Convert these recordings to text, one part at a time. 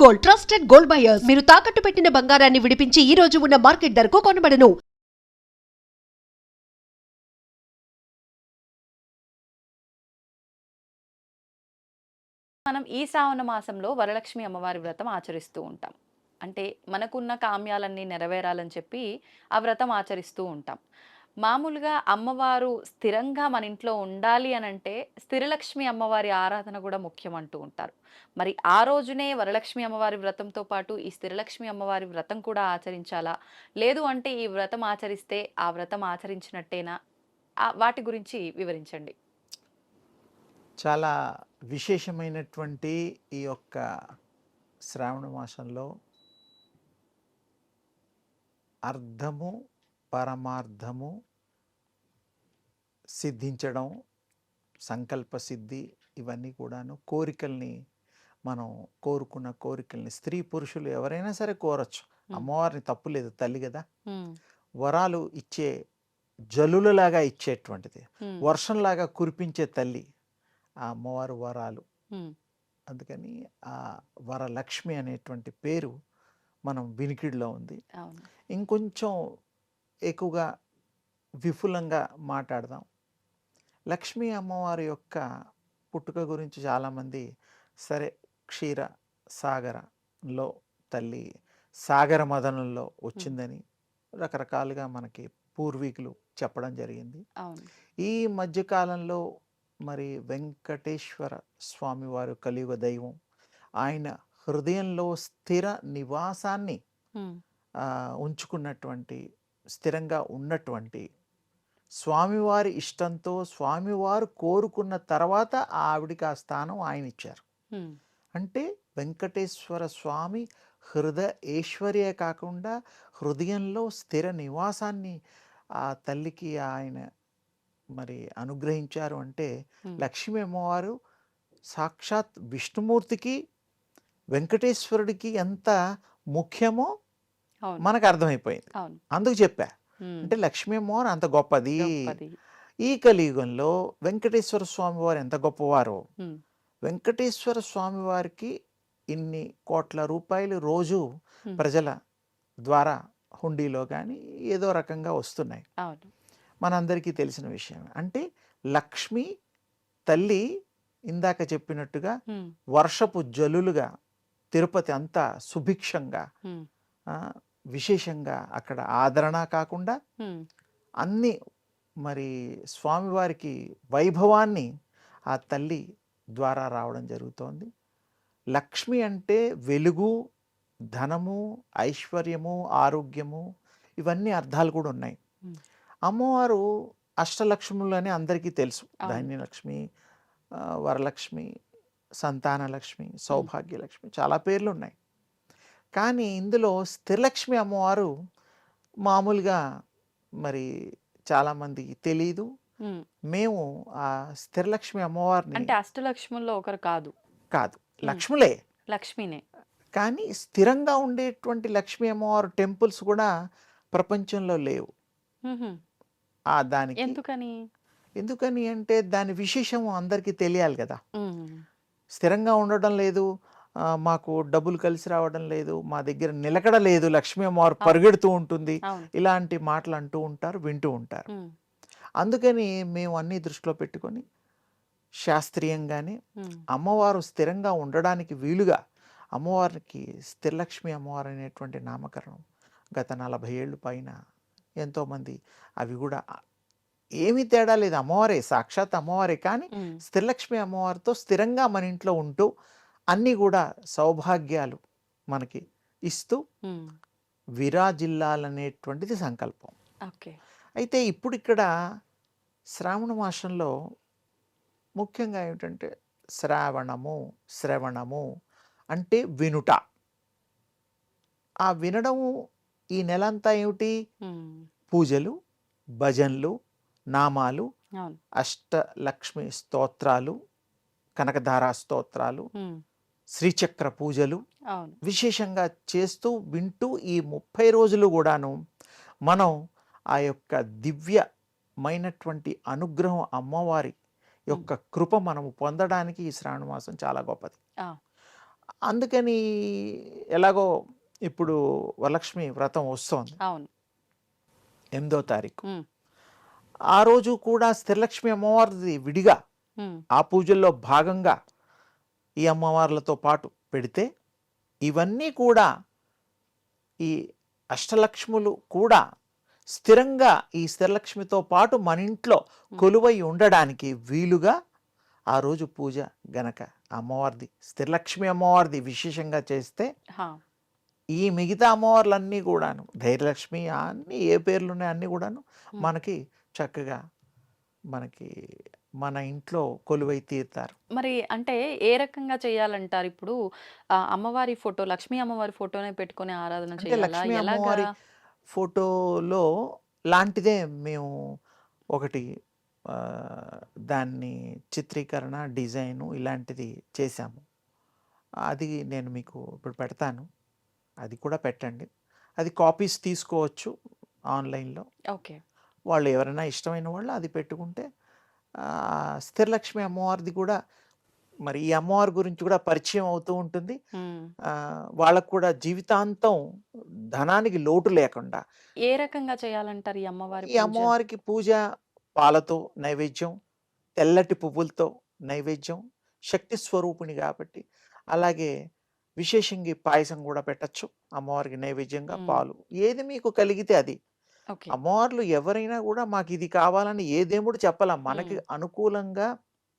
Gold, trusted gold buyers. మీరు తాకట్టు పెట్టిన బంగారాన్ని విడిపించి ఈ రోజు ఉన్న మార్కెట్ ధరకు కొనబడను. మనం ఈ శ్రావణ మాసంలో వరలక్ష్మి అమ్మవారి వ్రతం ఆచరిస్తూ ఉంటాం. అంటే మనకున్న కామ్యాలన్నీ నెరవేరాలని చెప్పి ఆ వ్రతం ఆచరిస్తూ ఉంటాం. మామూలుగా అమ్మవారు స్థిరంగా మన ఇంట్లో ఉండాలి అనంటే స్థిరలక్ష్మి అమ్మవారి ఆరాధన కూడా ముఖ్యం అంటూ ఉంటారు. మరి ఆ రోజునే వరలక్ష్మి అమ్మవారి వ్రతంతో పాటు ఈ స్థిరలక్ష్మి అమ్మవారి వ్రతం కూడా ఆచరించాలా? లేదు అంటే ఈ వ్రతం ఆచరిస్తే ఆ వ్రతం ఆచరించినట్టేనా? వాటి గురించి వివరించండి. చాలా విశేషమైనటువంటి ఈ యొక్క శ్రావణ మాసంలో అర్థము, పరమార్థము సిద్ధించడం, సంకల్ప సిద్ధి ఇవన్నీ కూడాను కోరికల్ని మనం కోరుకున్న కోరికల్ని స్త్రీ పురుషులు ఎవరైనా సరే కోరచ్చు. అమ్మవారిని తప్పులేదు, తల్లి కదా. వరాలు ఇచ్చే జల్లులలాగా ఇచ్చేటువంటిది, వర్షంలాగా కురిపించే తల్లి ఆ అమ్మవారు వరాలు. అందుకని ఆ వరలక్ష్మి అనేటువంటి పేరు మనం వినికిడిలో ఉంది. ఇంకొంచెం ఎక్కువగా విపులంగా మాట్లాడదాం. లక్ష్మీ అమ్మవారి యొక్క పుట్టుక గురించి చాలామంది సరే క్షీర సాగరంలో తల్లి సాగర మదనంలో వచ్చిందని రకరకాలుగా మనకి పూర్వీకులు చెప్పడం జరిగింది. ఈ మధ్యకాలంలో మరి వెంకటేశ్వర స్వామివారు కలియుగ దైవం, ఆయన హృదయంలో స్థిర నివాసాన్ని ఉంచుకున్నటువంటి, స్థిరంగా ఉన్నటువంటి స్వామివారి ఇష్టంతో స్వామివారు కోరుకున్న తర్వాత ఆవిడికి ఆ స్థానం ఆయన ఇచ్చారు. అంటే వెంకటేశ్వర స్వామి హృదయేశ్వర్యే కాకుండా హృదయంలో స్థిర నివాసాన్ని ఆ తల్లికి ఆయన మరి అనుగ్రహించారు. అంటే లక్ష్మీ అమ్మవారు సాక్షాత్ విష్ణుమూర్తికి వెంకటేశ్వరుడికి ఎంత ముఖ్యమో మనకు అర్థమైపోయింది. అందుకు చెప్పా, అంటే లక్ష్మీ అమ్మవారు అంత గొప్పది. ఈ కలియుగంలో వెంకటేశ్వర స్వామి వారు ఎంత గొప్పవారో, వెంకటేశ్వర స్వామి వారికి ఇన్ని కోట్ల రూపాయలు రోజు ప్రజల ద్వారా హుండీలో కానీ ఏదో రకంగా వస్తున్నాయి, మనందరికీ తెలిసిన విషయం. అంటే లక్ష్మి తల్లి ఇందాక చెప్పినట్టుగా వర్షపు జల్లులుగా తిరుపతి అంతా సుభిక్షంగా విశేషంగా అక్కడ ఆదరణ కాకుండా అన్ని మరి స్వామివారికి వైభవాన్ని ఆ తల్లి ద్వారా రావడం జరుగుతోంది. లక్ష్మి అంటే వెలుగు, ధనము, ఐశ్వర్యము, ఆరోగ్యము, ఇవన్నీ అర్థాలు కూడా ఉన్నాయి. అమ్మవారు అష్టలక్ష్ములు అని అందరికీ తెలుసు. ధాన్యలక్ష్మి, వరలక్ష్మి, సంతానలక్ష్మి, సౌభాగ్యలక్ష్మి, చాలా పేర్లు ఉన్నాయి. కానీ ఇందులో స్థిరలక్ష్మి అమ్మవారు మామూలుగా మరి చాలామందికి తెలీదు. మేము ఆ స్థిరలక్ష్మి అమ్మవారిని, అంటే అష్టలక్ష్ముల్లో ఒకరు కాదు, లక్ష్ములే, లక్ష్మినే, కానీ స్థిరంగా ఉండేటువంటి లక్ష్మీ అమ్మవారు టెంపుల్స్ కూడా ప్రపంచంలో లేవు. దానికి ఎందుకని అంటే దాని విశేషం అందరికీ తెలియాలి కదా. స్థిరంగా ఉండడం లేదు, మాకు డబ్బులు కలిసి రావడం లేదు, మా దగ్గర నిలకడ లేదు, లక్ష్మీ అమ్మవారు పరిగెడుతూ ఉంటుంది, ఇలాంటి మాటలు అంటూ ఉంటారు, వింటూ ఉంటారు. అందుకని మేము అన్నీ దృష్టిలో పెట్టుకొని శాస్త్రీయంగానే అమ్మవారు స్థిరంగా ఉండడానికి వీలుగా అమ్మవారికి స్థిరలక్ష్మి అమ్మవారు అనేటువంటి నామకరణం గత 40 ఏళ్ళు పైన ఎంతోమంది, అవి కూడా ఏమీ తేడా లేదు, అమ్మవారే, సాక్షాత్ అమ్మవారే. కానీ స్థిరలక్ష్మి అమ్మవారితో స్థిరంగా మన ఇంట్లో ఉంటూ అన్నీ కూడా సౌభాగ్యాలు మనకి ఇస్తూ విరాజిల్లాలనేటువంటిది సంకల్పం. అయితే ఇప్పుడు ఇక్కడ శ్రావణ మాసంలో ముఖ్యంగా ఏమిటంటే శ్రవణము అంటే వినుట. ఆ వినడము ఈ నెలంతా ఏమిటి? పూజలు, భజనలు, నామాలు, అష్టలక్ష్మి స్తోత్రాలు, కనకధారా స్తోత్రాలు, శ్రీచక్ర పూజలు విశేషంగా వింటూ ఈ 30 రోజులు కూడాను మనం ఆ యొక్క దివ్యమైనటువంటి అనుగ్రహం, అమ్మవారి యొక్క కృప మనము పొందడానికి ఈ శ్రావణ మాసం చాలా గొప్పది. అందుకని ఎలాగో ఇప్పుడు వరలక్ష్మి వ్రతం వస్తోంది అవును. 8వ తారీఖు. హ్మ్. ఆ రోజు కూడా స్థిరలక్ష్మి అమ్మవారిది విడిగా హ్మ్. ఆ పూజల్లో భాగంగా ఈ అమ్మవార్లతో పాటు పెడితే ఇవన్నీ కూడా ఈ అష్టలక్ష్ములు కూడా స్థిరంగా ఈ స్థిరలక్ష్మితో పాటు మన ఇంట్లో కొలువై ఉండడానికి వీలుగా ఆ రోజు పూజ గనక అమ్మవారిది స్థిరలక్ష్మి అమ్మవారిది విశేషంగా చేస్తే హా. ఈ మిగతా అమ్మవార్లన్నీ కూడాను ధైర్యలక్ష్మి అన్నీ ఏ పేర్లు ఉన్నాయి అన్నీ కూడాను మనకి చక్కగా మనకి మన ఇంట్లో కొలువై తీరుతారు. మరి అంటే ఏ రకంగా చేయాలంటారు? ఇప్పుడు అమ్మవారి ఫోటో, లక్ష్మీ అమ్మవారి ఫోటోనే పెట్టుకొని ఆరాధన అంటే చేయాలా? లక్ష్మీ ఎలాగా? అమ్మవారి ఫోటోలో లాంటిదే మేము ఒకటి ఆ, దాన్ని చిత్రీకరణ డిజైను ఇలాంటిది చేశాము. అది నేను మీకు ఇప్పుడు పెడతాను, అది కూడా పెట్టండి. అది కాపీస్ తీసుకోవచ్చు ఆన్లైన్లో. ఓకే. వాళ్ళు ఎవరైనా ఇష్టమైన వాళ్ళు అది పెట్టుకుంటే స్థిరలక్ష్మి అమ్మవారిది కూడా మరి ఈ అమ్మవారి గురించి కూడా పరిచయం అవుతూ ఉంటుంది. హ్మ్. వాళ్ళకు కూడా జీవితాంతం ధనానికి లోటు లేకుండా ఏ రకంగా చేయాలంటారు ఈ అమ్మవారి ఈ పూజ? అమ్మవారికి పూజ పాలతో నైవేద్యం, తెల్లటి పువ్వులతో నైవేద్యం, శక్తి స్వరూపిణి కాబట్టి అలాగే విశేషంగా ఈ పాయసం కూడా పెట్టచ్చు అమ్మవారికి నైవేద్యంగా. హ్మ్. పాలు ఏది మీకు కలిగితే అది. ఓకే. అమ్మవార్లు ఎవరైనా కూడా మాకు ఇది కావాలని ఏ దేవుడు చెప్పాల, మనకి హ్మ్. అనుకూలంగా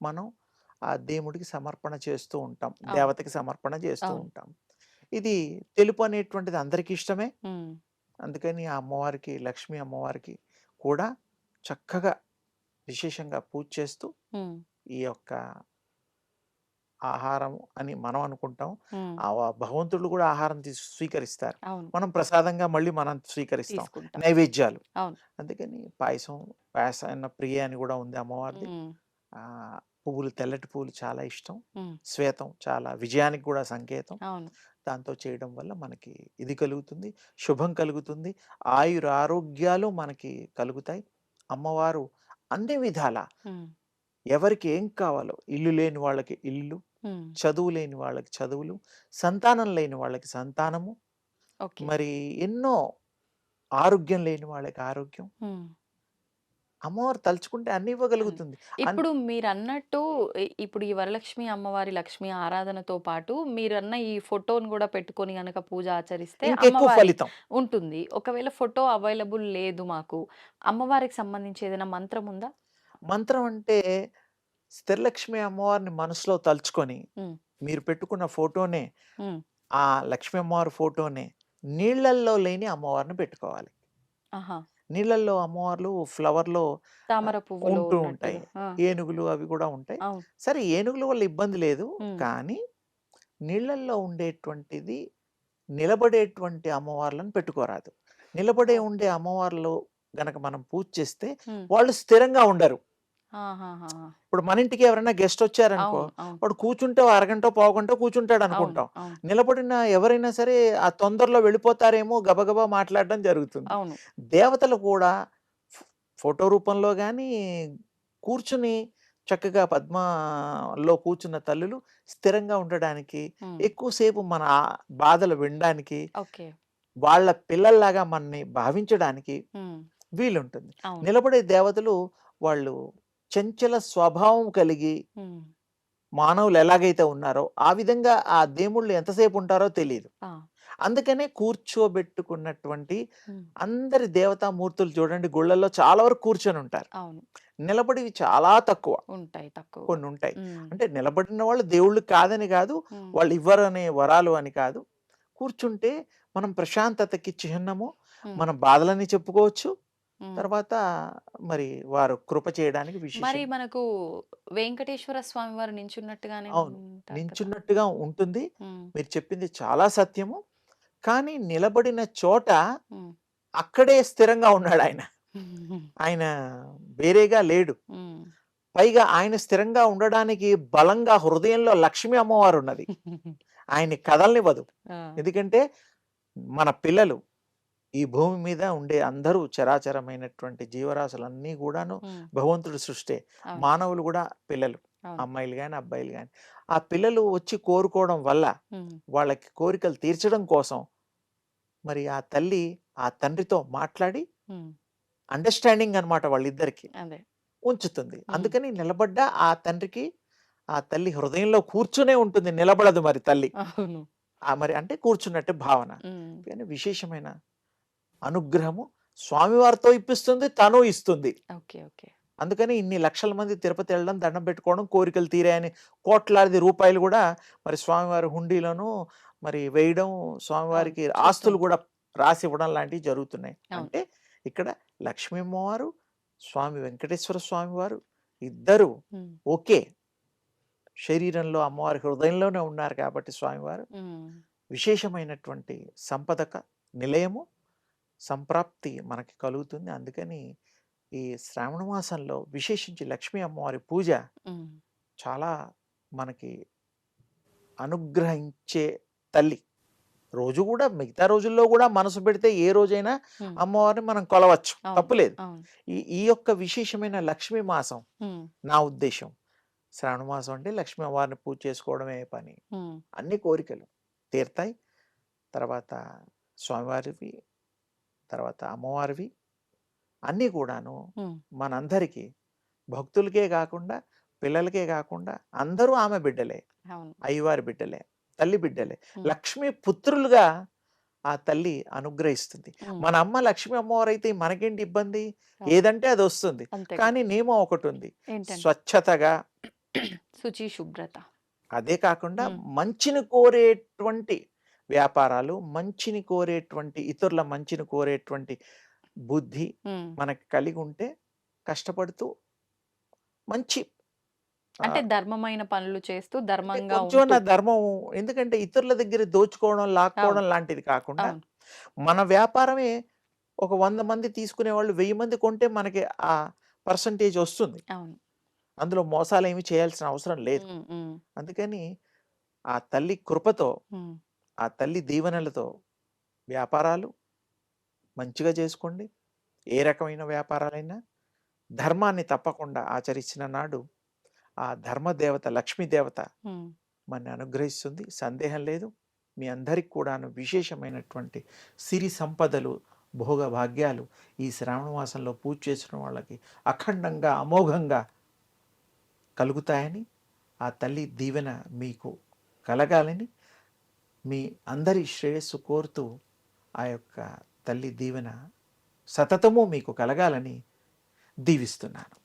మనం ఆ దేవుడికి సమర్పణ చేస్తూ ఉంటాం, అవును. దేవతకి సమర్పణ చేస్తూ అవును. ఉంటాం. ఇది తెలుపు అనేటువంటిది అందరికీ ఇష్టమే. హ్మ్. అందుకని ఆ అమ్మవారికి, లక్ష్మీ అమ్మవారికి కూడా చక్కగా విశేషంగా పూజ చేస్తూ హ్మ్. ఈ యొక్క ఆహారం అని మనం అనుకుంటాం. హ్మ్. ఆ భగవంతుడు కూడా ఆహారం స్వీకరిస్తారు. అవును. మనం ప్రసాదంగా మళ్ళీ మనం స్వీకరిస్తాం తీసుకుంటాం. నైవేద్యాలు. అవును. అందుకని పాయసం, పాయసాన్న ప్రియ అని కూడా ఉంది అమ్మవారిది. హ్మ్. పువ్వులు, తెల్లటి పువ్వులు చాలా ఇష్టం. హ్మ్. శ్వేతం చాలా విజయానికి కూడా సంకేతం. అవును. దాంతో చేయడం వల్ల మనకి ఇది కలుగుతుంది, శుభం కలుగుతుంది, ఆయుర ఆరోగ్యాలు మనకి కలుగుతాయి. అమ్మవారు అన్ని విధాల హ్మ్. ఎవరికి ఏం కావాలో, ఇల్లు లేని వాళ్ళకి ఇల్లు, హ్మ్. చదువు లేని వాళ్ళకి చదువులు, సంతానం లేని వాళ్ళకి సంతానము, ఓకే. మరి ఎన్నో ఆరోగ్యం లేని వాళ్ళకి ఆరోగ్యం. హ్మ్. అమ్మవారు తలుచుకుంటే అన్ని అన్ ఇవ్వగలుగుతుంది. ఇప్పుడు మీరన్నట్టు ఇప్పుడు ఈ వరలక్ష్మి అమ్మవారి లక్ష్మీ ఆరాధనతో పాటు మీరన్న ఈ ఫోటోని గూడా పెట్టుకొని గనక పూజ ఆచరిస్తే ఇంకెక్కువ అమ్మవారి ఫలితం. ఉంటుంది. ఒకవేళ ఫోటో అవైలబుల్ లేదు మాకు, అమ్మవారికి సంబంధించి ఏదైనా మంత్రం ఉందా? మంత్రం అంటే స్థిరలక్ష్మి అమ్మవారిని మనసులో తలుచుకొని హ్మ్. మీరు పెట్టుకున్న ఫోటోనే, హ్మ్. ఆ లక్ష్మీ అమ్మవారి ఫోటోనే నీళ్ళల్లో లేని అమ్మవారిని పెట్టుకోవాలి. ఆహా! నీళ్ళల్లో అమ్మవార్లు ఫ్లవర్‌లో తామర పువ్వులో ఉంటూ ఉంటాయి. ఉన్నట్టుగా. ఆ! ఏనుగులు అవి కూడా ఉంటాయి. అవును. సరే ఏనుగుల వల్ల ఇబ్బంది లేదు. హ్మ్. కానీ నీళ్ళల్లో ఉండేటువంటిది నిలబడేటువంటి అమ్మవార్లను పెట్టుకోరాదు. నిలబడే ఓకే. ఉండే అమ్మవార్లు గనక మనం పూజ చేస్తే హ్మ్. వాళ్ళు స్థిరంగా ఉండరు. ఆహాహాహా! ఇప్పుడు మన ఇంటికి ఎవరైనా గెస్ట్ వచ్చారనుకో, అవును. అవును. వాడు కూర్చుంటే ఓ అరగంటో, పావుగంటో కూర్చుంటాడు అవును. అనుకుంటాం. అవును. నిలబడిన ఎవరైనా సరే ఆ తొందరలో వెళ్ళిపోతారేమో గబగబా మాట్లాడడం జరుగుతుంది. అవును. దేవతలు కూడా ఫో ఫోటో రూపంలో గానీ, కూర్చుని చక్కగా పద్మాలో కూర్చున్న తల్లులు స్థిరంగా ఉండడానికి, హ్మ్. ఎక్కువ సేపు మన బాధలు వినడానికి, ఓకే. వాళ్ళ పిల్లల్లాగా మనని భావించడానికి హ్మ్. వీలుంటుంది. అవును. నిలబడే దేవతలు వాళ్ళు చంచల స్వభావం కలిగి హ్మ్. మానవులు ఎలాగైతే ఉన్నారో, ఆ విధంగా ఆ దేవుళ్ళు ఎంతసేపు ఉంటారో తెలీదు. ఆ! అందుకనే కూర్చోబెట్టుకున్నటువంటి హ్మ్. అందరి దేవతామూర్తులు చూడండి గుళ్ళల్లో చాలా వరకు కూర్చొనుంటారు. అవును. నిలబడివి చాలా తక్కువ. ఉంటాయి తక్కువగా. కొన్నుంటాయి. హ్మ్. అంటే నిలబడిన వాళ్ళు దేవుళ్ళు కాదని కాదు, హ్మ్. వాళ్ళు ఇవ్వరనే వరాలు అని కాదు. కూర్చుంటే మనం ప్రశాంతతకి చిహ్నము, హ్మ్. మన బాధలన్నీ చెప్పుకోవచ్చు. హ్మ్. తర్వాత మరి వారు కృప చేయడానికి మరి విశేషంగా మనకు వెంకటేశ్వర స్వామి వారు నించున్నట్టుగానే అవును. ఉంటారు కదా! నించున్నట్టుగా ఉంటుంది. హ్మ్. మీరు చెప్పింది చాలా సత్యము. కానీ నిలబడిన చోట హ్మ్. అక్కడే స్థిరంగా ఉన్నాడాయన. ఆయన వేరేగా లేడు. హ్మ్. పైగా ఆయన స్థిరంగా ఉండడానికి బలంగా హృదయంలో లక్ష్మీ అమ్మవారున్నది. ఆయన్ని కదలనివ్వదు. ఆ! ఎందుకంటే మన పిల్లలు ఈ భూమి మీద ఉండే అందరూ చరాచరమైనటువంటి జీవరాశులన్నీ గూడాను హ్మ్. భగవంతుడి సృష్టే. అవును. మానవులు గూడా పిల్లలు. అవును. అమ్మాయిలు కానీ అబ్బాయిలు కానీ. ఆ పిల్లలు వచ్చి కోరుకోవడం వల్ల ఉమ్, వాళ్ళకి కోరికలు తీర్చడం కోసం మరి ఆ తల్లి ఆ తండ్రితో మాట్లాడి ఉమ్, అండర్స్టాండింగ్ అన్నమాట వాళ్ళిద్దరికి అదే. ఉంచుతుంది. ఉమ్, అందుకని నిలబడ్డ ఆ తండ్రికి ఆ తల్లి హృదయంలో కూర్చునే ఉంటుంది, నిలబడదు మరి తల్లి. అవును. మరి అంటే కూర్చున్నట్టే భావన. ఉమ్, కానీ విశేషమైన అనుగ్రహము స్వామివారితో ఇప్పిస్తుంది, తను ఇస్తుంది. Okay, okay. అందుకని ఇన్ని లక్షల మంది తిరుపతి వెళ్ళడం, దండం పెట్టుకోవడం, కోరికలు తీరాయని కోట్లాది రూపాయలు కూడా మరి స్వామివారి హుండీలోనూ మరి వేయడం, అవును, స్వామివారికి ఆస్తులు చూస్తుంటాం. కూడా రాసి ఇవ్వడం లాంటివి జరుగుతున్నాయి. అవును. అంటే ఇక్కడ లక్ష్మీ అమ్మవారు, స్వామి వెంకటేశ్వర స్వామి వారు ఇద్దరు ఉమ్, ఒకే శరీరంలో అమ్మవారి హృదయంలోనే ఉన్నారు కాబట్టి స్వామివారు ఉమ్, విశేషమైనటువంటి సంపదక నిలయము, సంప్రాప్తి మనకి కలుగుతుంది. అందుకని ఈ శ్రావణ మాసంలో విశేషించి లక్ష్మీ అమ్మవారి పూజ ఉమ్, చాలా మనకి అనుగ్రహించే తల్లి. రోజు కూడా మిగతా రోజుల్లో కూడా మనసు పెడితే ఏ రోజైనా ఉమ్, అమ్మవారిని మనం కొలవచ్చు, అవును, తప్పులేదు. అవును. ఈ ఈ యొక్క విశేషమైన లక్ష్మీ మాసం ఉమ్, నా ఉద్దేశం. శ్రావణ మాసం అంటే లక్ష్మీ అమ్మవారిని పూజ చేసుకోవడమే పని. ఉమ్, అన్ని కోరికలు తీరుతాయి. తర్వాత స్వామివారివి, తర్వాత అమ్మవారివి అన్నీ కూడాను ఉమ్, మనందరికీ భక్తులకే కాకుండా, పిల్లలకే కాకుండా అందరూ ఆమె బిడ్డలే, అవును. అయ్యవారి బిడ్డలే, తల్లి బిడ్డలే. ఉమ్, లక్ష్మీ పుత్రులుగా ఆ తల్లి అనుగ్రహిస్తుంది. ఉమ్, మన అమ్మ లక్ష్మీ అమ్మవారు అయితే మనకేంటి ఇబ్బంది? అవును. ఏదంటే అది వస్తుంది. అంతే కదా. కానీ నియమం ఒకటి ఉంది, ఏంటంటే స్వచ్ఛతగా. శుచి, శుభ్రత. అదే కాకుండా ఉమ్, మంచిని కోరేటువంటి వ్యాపారాలు, మంచిని కోరేటువంటి ఇతరుల మంచిని కోరేటువంటి బుద్ధి ఉమ్. మనకి కలిగి ఉంటే కష్టపడుతూ మంచి అంటే ధర్మమైన పనులు చేస్తూ అంటే ధర్మంగా కొంచెం ఉంటూ. నా ధర్మం. ఎందుకంటే ఇతరుల దగ్గర దోచుకోవడం, అవును, లాక్కోవడం లాంటిది కాకుండా అవును, మన వ్యాపారమే ఒక 100 మంది తీసుకునే వాళ్ళు 1000 మంది కొంటే మనకి ఆ పర్సంటేజ్ వస్తుంది. అవును. అందులో మోసాలు ఏమి చేయాల్సిన అవసరం లేదు. ఉమ్, ఉమ్, అందుకని ఆ తల్లి కృపతో, ఉమ్, ఆ తల్లి దీవెనలతో వ్యాపారాలు మంచిగా చేసుకోండి. ఏ రకమైన వ్యాపారాలైనా ధర్మాన్ని తప్పకుండా ఆచరించిన నాడు ఆ ధర్మదేవత లక్ష్మీదేవత ఉమ్. మనని అనుగ్రహిస్తుంది, సందేహం లేదు. మీ అందరికి కూడాను విశేషమైనటువంటి సిరి సంపదలు, భోగ భాగ్యాలు ఈ శ్రావణ మాసంలో పూజ చేసిన వాళ్ళకి అఖండంగా అమోఘంగా కలుగుతాయని, ఆ తల్లి దీవెన మీకు కలగాలని, మీ అందరి శ్రేయస్సు కోరుతూ ఆ యొక్క తల్లి దీవెన సతతము మీకు కలగాలని దీవిస్తున్నాను.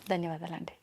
ధన్యవాదాలండి.